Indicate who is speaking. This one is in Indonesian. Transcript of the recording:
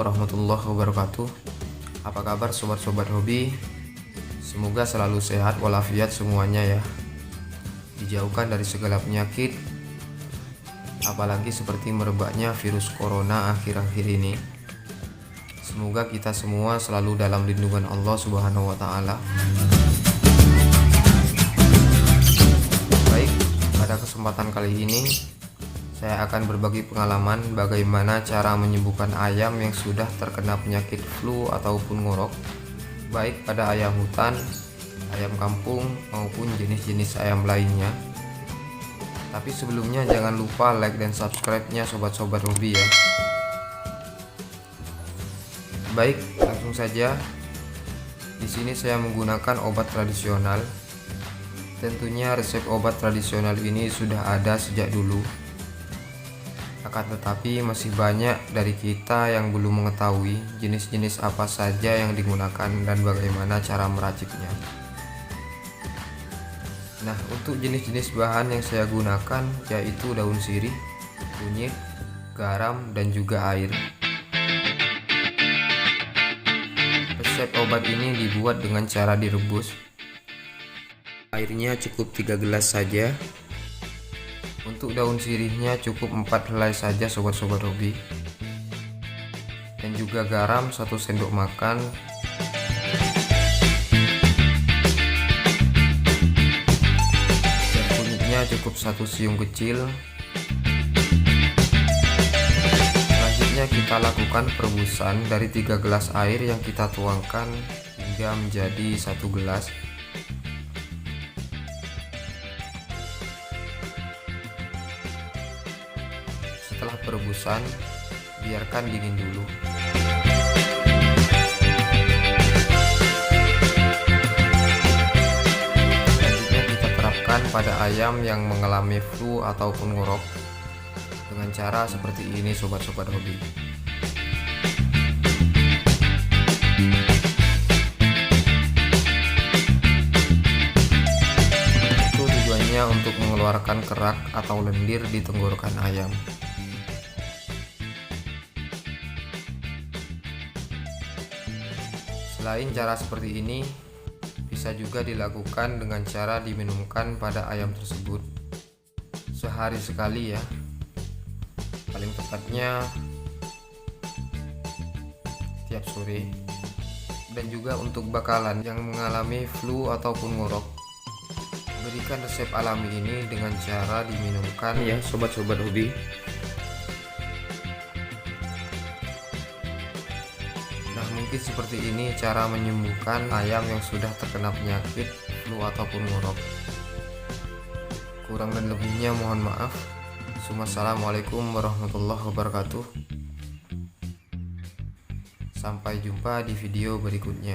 Speaker 1: warahmatullahi wabarakatuh. Apa kabar sobat-sobat hobi? Semoga selalu sehat walafiat semuanya ya. Dijauhkan dari segala penyakit, apalagi seperti merebaknya virus corona akhir-akhir ini. Semoga kita semua selalu dalam lindungan Allah Subhanahu wa Ta'ala. Baik, pada kesempatan kali ini saya akan berbagi pengalaman bagaimana cara menyembuhkan ayam yang sudah terkena penyakit flu ataupun ngorok, baik pada ayam hutan, ayam kampung, maupun jenis-jenis ayam lainnya. Tapi sebelumnya jangan lupa like dan subscribe-nya sobat-sobat hobi ya. Baik, langsung saja. Di sini saya menggunakan obat tradisional. Tentunya resep obat tradisional ini sudah ada sejak dulu. Akan tetapi masih banyak dari kita yang belum mengetahui jenis-jenis apa saja yang digunakan dan bagaimana cara meraciknya. Nah, untuk jenis-jenis bahan yang saya gunakan yaitu daun sirih, kunyit, garam, dan juga air. Resep obat ini dibuat dengan cara direbus. Airnya cukup 3 gelas saja. Untuk daun sirihnya cukup 4 helai saja sobat-sobat hobi. Dan juga garam 1 sendok makan. Dan kunyitnya cukup 1 siung kecil. Selanjutnya kita lakukan perebusan dari 3 gelas air yang kita tuangkan hingga menjadi 1 gelas. Setelah perebusan, biarkan dingin dulu. Selanjutnya kita terapkan pada ayam yang mengalami flu ataupun ngorok dengan cara seperti ini sobat-sobat hobi. Itu tujuannya untuk mengeluarkan kerak atau lendir di tenggorokan ayam. Selain cara seperti ini, bisa juga dilakukan dengan cara diminumkan pada ayam tersebut sehari sekali ya. Paling tepatnya tiap sore. Dan juga untuk bakalan yang mengalami flu ataupun ngorok, berikan resep alami ini dengan cara diminumkan ya sobat-sobat hobi. Nah, mungkin seperti ini cara menyembuhkan ayam yang sudah terkena penyakit flu ataupun ngorok. Kurang dan lebihnya mohon maaf. Wassalamualaikum warahmatullahi wabarakatuh. Sampai jumpa di video berikutnya.